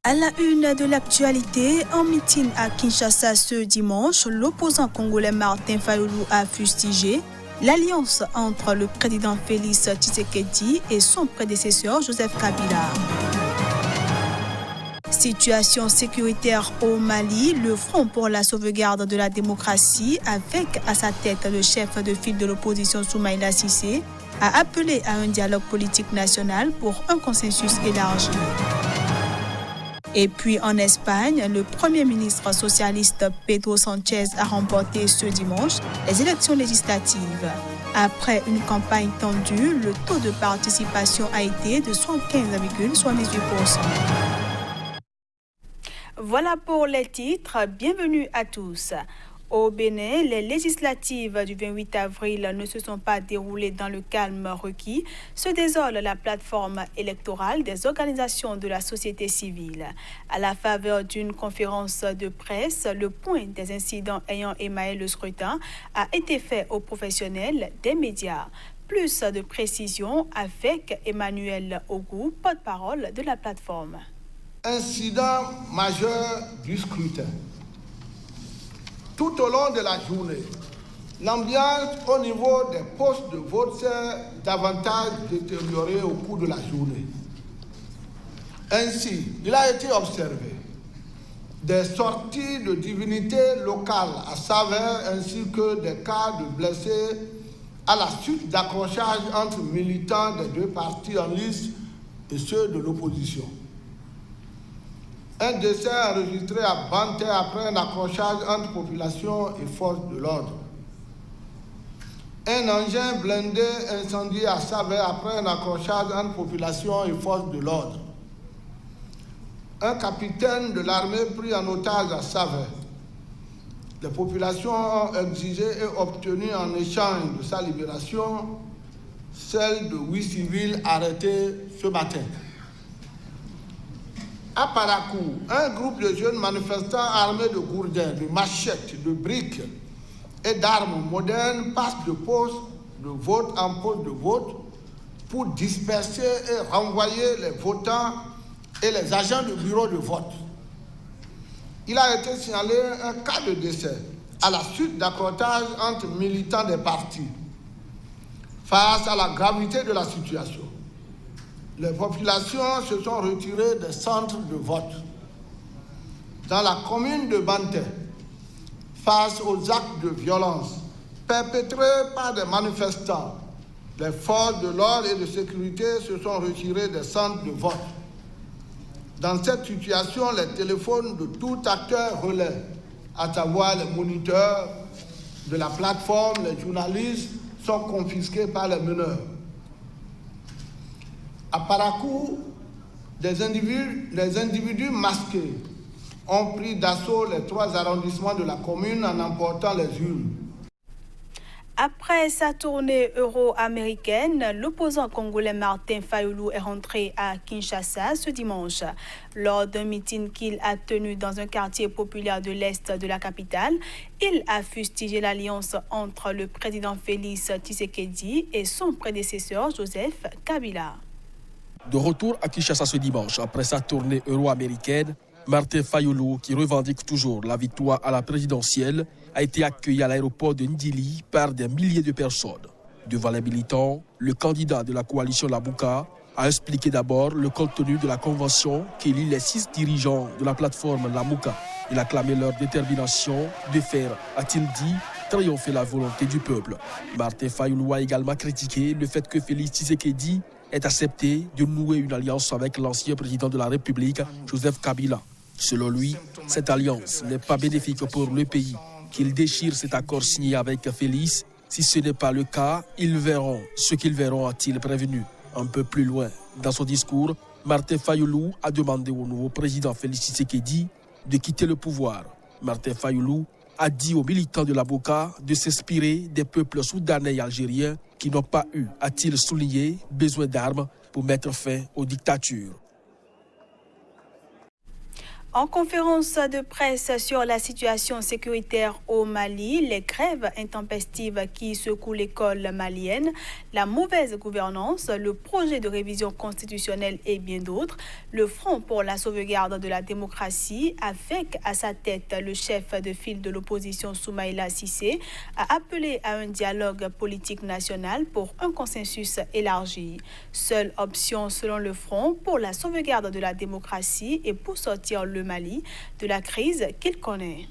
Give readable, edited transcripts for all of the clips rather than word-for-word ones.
À la une de l'actualité, en meeting à Kinshasa ce dimanche, l'opposant congolais Martin Fayulu a fustigé l'alliance entre le président Félix Tshisekedi et son prédécesseur Joseph Kabila. Situation sécuritaire au Mali, le Front pour la sauvegarde de la démocratie, avec à sa tête le chef de file de l'opposition Soumaïla Cissé, a appelé à un dialogue politique national pour un consensus élargi. Et puis en Espagne, le Premier ministre socialiste Pedro Sánchez a remporté ce dimanche les élections législatives. Après une campagne tendue, le taux de participation a été de 75,78%. Voilà pour les titres. Bienvenue à tous. Au Bénin, les législatives du 28 avril ne se sont pas déroulées dans le calme requis. Se désole la plateforme électorale des organisations de la société civile. À la faveur d'une conférence de presse, le point des incidents ayant émaillé le scrutin a été fait aux professionnels des médias. Plus de précisions avec Emmanuel Ogou, porte-parole de la plateforme. Incident majeur du scrutin. Tout au long de la journée, l'ambiance au niveau des postes de vote s'est davantage détériorée au cours de la journée. Ainsi, il a été observé des sorties de divinités locales à Saverne ainsi que des cas de blessés à la suite d'accrochages entre militants des deux partis en lice et ceux de l'opposition. Un décès enregistré à Banté après un accrochage entre population et forces de l'ordre. Un engin blindé incendié à Saverne après un accrochage entre population et forces de l'ordre. Un capitaine de l'armée pris en otage à Saverne. Les populations ont exigé et obtenu en échange de sa libération celle de 8 civils arrêtés ce matin. À Parakou, un groupe de jeunes manifestants armés de gourdins, de machettes, de briques et d'armes modernes passe de poste de vote en poste de vote pour disperser et renvoyer les votants et les agents de bureau de vote. Il a été signalé un cas de décès à la suite d'accrochages entre militants des partis. Face à la gravité de la situation, les populations se sont retirées des centres de vote. Dans la commune de Banté, face aux actes de violence perpétrés par des manifestants, les forces de l'ordre et de sécurité se sont retirées des centres de vote. Dans cette situation, les téléphones de tout acteur relais, à savoir les moniteurs de la plateforme, les journalistes, sont confisqués par les meneurs. À Parakou, les individus masqués ont pris d'assaut les 3 arrondissements de la commune en emportant les urnes. Après sa tournée euro-américaine, l'opposant congolais Martin Fayulu est rentré à Kinshasa ce dimanche. Lors d'un meeting qu'il a tenu dans un quartier populaire de l'Est de la capitale, il a fustigé l'alliance entre le président Félix Tshisekedi et son prédécesseur Joseph Kabila. De retour à Kinshasa ce dimanche, après sa tournée euro-américaine, Martin Fayulu, qui revendique toujours la victoire à la présidentielle, a été accueilli à l'aéroport de Ndili par des milliers de personnes. Devant les militants, le candidat de la coalition Labuka a expliqué d'abord le contenu de la convention qui lie les 6 dirigeants de la plateforme Lamuka. Il a clamé leur détermination de faire, a-t-il dit, triompher la volonté du peuple. Martin Fayulu a également critiqué le fait que Félix Tshisekedi ait accepté de nouer une alliance avec l'ancien président de la République, Joseph Kabila. Selon lui, cette alliance n'est pas bénéfique pour le pays. Qu'il déchire cet accord signé avec Félix. Si ce n'est pas le cas, ils verront ce qu'ils verront, a-t-il prévenu. Un peu plus loin, dans son discours, Martin Fayulu a demandé au nouveau président Félix Tshisekedi de quitter le pouvoir. Martin Fayulu a dit aux militants de l'Aboka de s'inspirer des peuples soudanais et algériens qui n'ont pas eu, a-t-il souligné, besoin d'armes pour mettre fin aux dictatures. En conférence de presse sur la situation sécuritaire au Mali, les grèves intempestives qui secouent l'école malienne, la mauvaise gouvernance, le projet de révision constitutionnelle et bien d'autres, le Front pour la sauvegarde de la démocratie, avec à sa tête le chef de file de l'opposition Soumaïla Cissé, a appelé à un dialogue politique national pour un consensus élargi. Seule option selon le Front pour la sauvegarde de la démocratie et pour sortir le Mali de la crise qu'il connaît.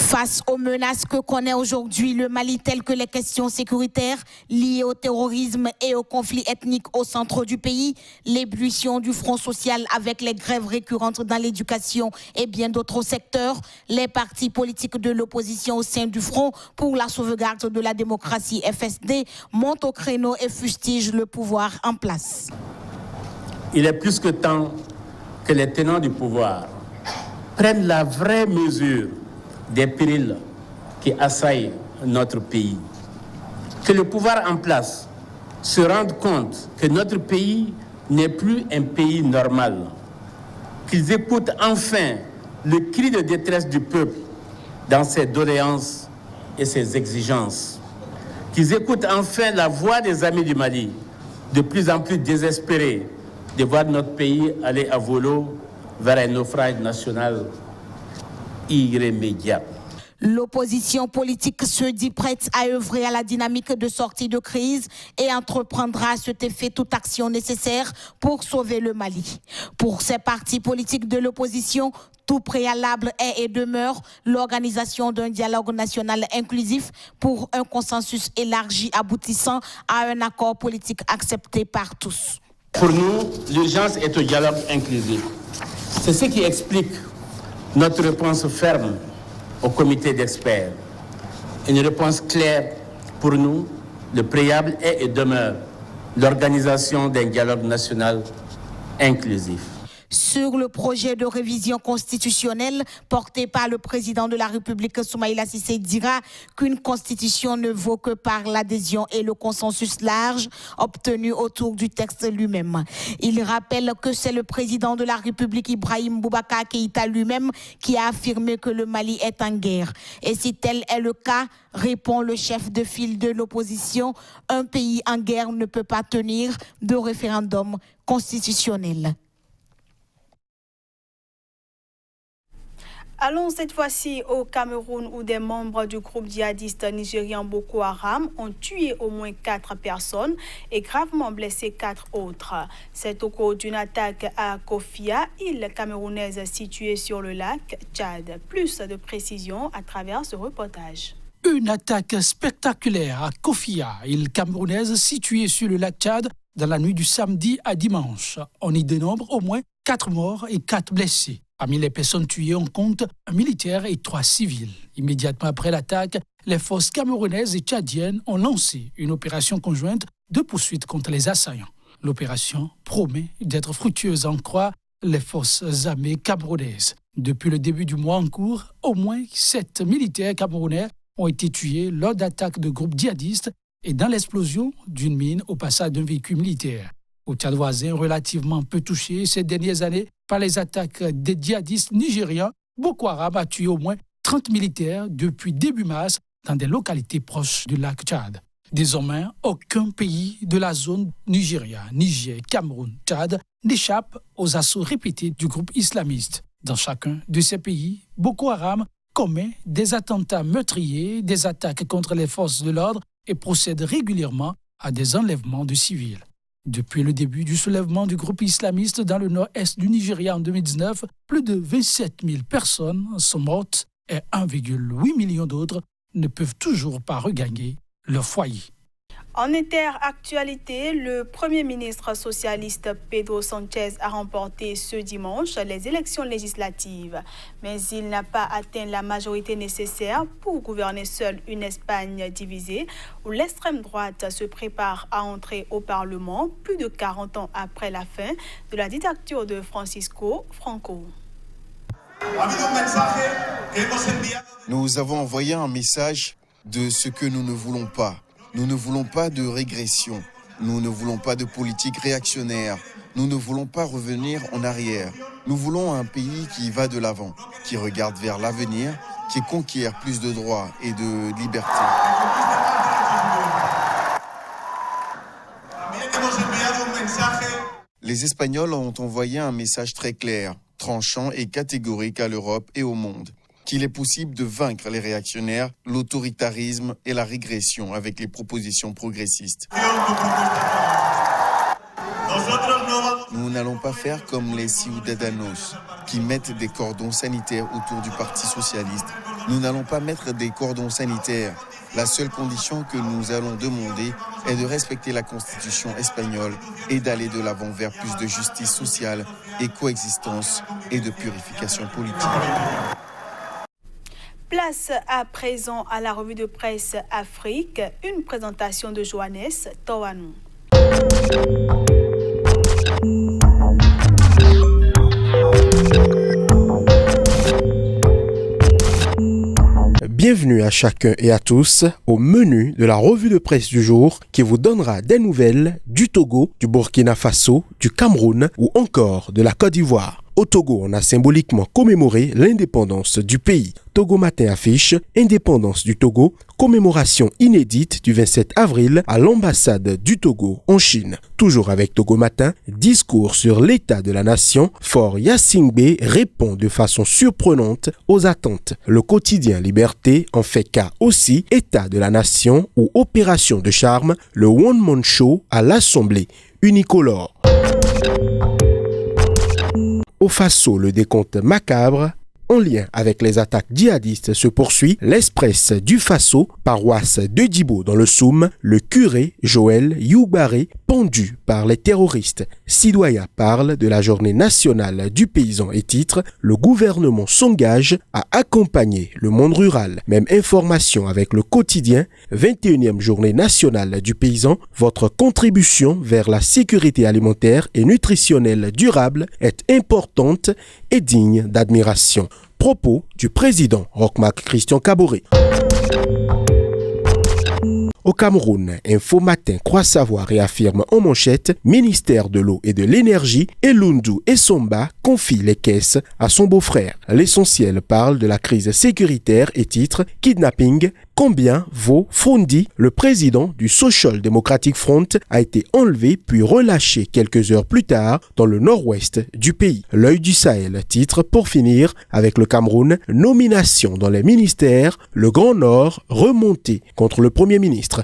Face aux menaces que connaît aujourd'hui le Mali, telles que les questions sécuritaires liées au terrorisme et aux conflits ethniques au centre du pays, l'ébullition du Front social avec les grèves récurrentes dans l'éducation et bien d'autres secteurs, les partis politiques de l'opposition au sein du Front pour la sauvegarde de la démocratie FSD montent au créneau et fustigent le pouvoir en place. Il est plus que temps que les tenants du pouvoir prennent la vraie mesure des périls qui assaillent notre pays. Que le pouvoir en place se rende compte que notre pays n'est plus un pays normal. Qu'ils écoutent enfin le cri de détresse du peuple dans ses doléances et ses exigences. Qu'ils écoutent enfin la voix des amis du Mali, de plus en plus désespérés de voir notre pays aller à volo vers un naufrage national irrémédiable. L'opposition politique se dit prête à œuvrer à la dynamique de sortie de crise et entreprendra à cet effet toute action nécessaire pour sauver le Mali. Pour ces partis politiques de l'opposition, tout préalable est et demeure l'organisation d'un dialogue national inclusif pour un consensus élargi aboutissant à un accord politique accepté par tous. Pour nous, l'urgence est au dialogue inclusif. C'est ce qui explique notre réponse ferme au comité d'experts. Une réponse claire pour nous, le préalable est et demeure l'organisation d'un dialogue national inclusif. Sur le projet de révision constitutionnelle porté par le président de la République, Soumaïla Cissé, dira qu'une constitution ne vaut que par l'adhésion et le consensus large obtenu autour du texte lui-même. Il rappelle que c'est le président de la République, Ibrahim Boubacar Keïta lui-même, qui a affirmé que le Mali est en guerre. Et si tel est le cas, répond le chef de file de l'opposition, un pays en guerre ne peut pas tenir de référendum constitutionnel. Allons cette fois-ci au Cameroun où des membres du groupe djihadiste nigérian Boko Haram ont tué au moins 4 personnes et gravement blessé 4 autres. C'est au cours d'une attaque à Kofia, île camerounaise située sur le lac Tchad. Plus de précisions à travers ce reportage. Une attaque spectaculaire à Kofia, île camerounaise située sur le lac Tchad dans la nuit du samedi à dimanche. On y dénombre au moins 4 morts et 4 blessés. Parmi les personnes tuées, on compte un militaire et 3 civils. Immédiatement après l'attaque, les forces camerounaises et tchadiennes ont lancé une opération conjointe de poursuite contre les assaillants. L'opération promet d'être fructueuse, en croient les forces armées camerounaises. Depuis le début du mois en cours, au moins 7 militaires camerounais ont été tués lors d'attaques de groupes djihadistes et dans l'explosion d'une mine au passage d'un véhicule militaire. Au Tchad voisin, relativement peu touché ces dernières années par les attaques des djihadistes nigérians, Boko Haram a tué au moins 30 militaires depuis début mars dans des localités proches du lac Tchad. Désormais, aucun pays de la zone Nigeria, Niger, Cameroun, Tchad n'échappe aux assauts répétés du groupe islamiste. Dans chacun de ces pays, Boko Haram commet des attentats meurtriers, des attaques contre les forces de l'ordre et procède régulièrement à des enlèvements de civils. Depuis le début du soulèvement du groupe islamiste dans le nord-est du Nigeria en 2019, plus de 27 000 personnes sont mortes et 1,8 million d'autres ne peuvent toujours pas regagner leur foyer. En interactualité, le Premier ministre socialiste Pedro Sanchez a remporté ce dimanche les élections législatives. Mais il n'a pas atteint la majorité nécessaire pour gouverner seule une Espagne divisée, où l'extrême droite se prépare à entrer au Parlement plus de 40 ans après la fin de la dictature de Francisco Franco. Nous avons envoyé un message de ce que nous ne voulons pas. Nous ne voulons pas de régression. Nous ne voulons pas de politique réactionnaire. Nous ne voulons pas revenir en arrière. Nous voulons un pays qui va de l'avant, qui regarde vers l'avenir, qui conquiert plus de droits et de libertés. Les Espagnols ont envoyé un message très clair, tranchant et catégorique à l'Europe et au monde, qu'il est possible de vaincre les réactionnaires, l'autoritarisme et la régression avec les propositions progressistes. Nous n'allons pas faire comme les Ciudadanos, qui mettent des cordons sanitaires autour du Parti socialiste. Nous n'allons pas mettre des cordons sanitaires. La seule condition que nous allons demander est de respecter la Constitution espagnole et d'aller de l'avant vers plus de justice sociale et coexistence et de purification politique. Place à présent à la revue de presse Afrique, une présentation de Johannes Towanou. Bienvenue à chacun et à tous au menu de la revue de presse du jour qui vous donnera des nouvelles du Togo, du Burkina Faso, du Cameroun ou encore de la Côte d'Ivoire. Au Togo, on a symboliquement commémoré l'indépendance du pays. Togo Matin affiche Indépendance du Togo, commémoration inédite du 27 avril à l'ambassade du Togo en Chine. Toujours avec Togo Matin, discours sur l'état de la nation, Faure Gnassingbé répond de façon surprenante aux attentes. Le quotidien Liberté en fait cas aussi, état de la nation ou opération de charme, le One Man Show à l'Assemblée unicolore. Au Faso, le décompte macabre en lien avec les attaques djihadistes se poursuit. L'Express du Faso, paroisse de Djibo dans le Soum, le curé Joël Youbaré pendu par les terroristes. Sidoya parle de la journée nationale du paysan et titre « Le gouvernement s'engage à accompagner le monde rural ». Même information avec le quotidien 21e journée nationale du paysan. Votre contribution vers la sécurité alimentaire et nutritionnelle durable est importante et digne d'admiration. Propos du président Roch-Marc Christian Kaboré. Au Cameroun, Info Matin croit savoir et affirme en manchette ministère de l'eau et de l'énergie, Elundu Essomba confie les caisses à son beau-frère. L'essentiel parle de la crise sécuritaire et titre kidnapping. Combien vaut Fondi? Le président du Social Democratic Front a été enlevé puis relâché quelques heures plus tard dans le nord-ouest du pays. L'œil du Sahel titre pour finir avec le Cameroun, nomination dans les ministères, le Grand Nord remonté contre le Premier ministre.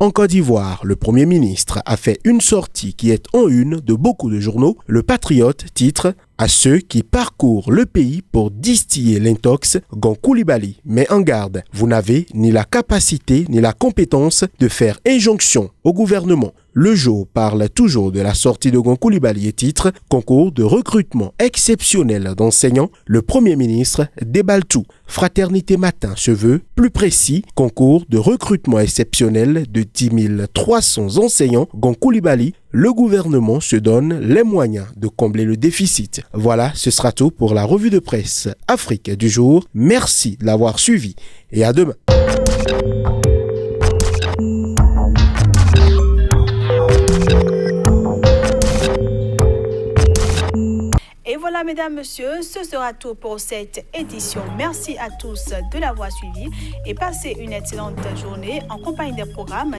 En Côte d'Ivoire, le Premier ministre a fait une sortie qui est en une de beaucoup de journaux. Le Patriote titre « À ceux qui parcourent le pays pour distiller l'intox, Gon Coulibaly met en garde. Vous n'avez ni la capacité ni la compétence de faire injonction au gouvernement. » Le jour parle toujours de la sortie de Gon Coulibaly et titre « Concours de recrutement exceptionnel d'enseignants. Le Premier ministre déballe tout. » Fraternité Matin se veut plus précis. Concours de recrutement exceptionnel de 10 300 enseignants. Gon Coulibaly, le gouvernement se donne les moyens de combler le déficit. Voilà, ce sera tout pour la revue de presse Afrique du jour. Merci de l'avoir suivi et à demain. Et voilà, mesdames, messieurs, ce sera tout pour cette édition. Merci à tous de l'avoir suivi et passez une excellente journée en compagnie des programmes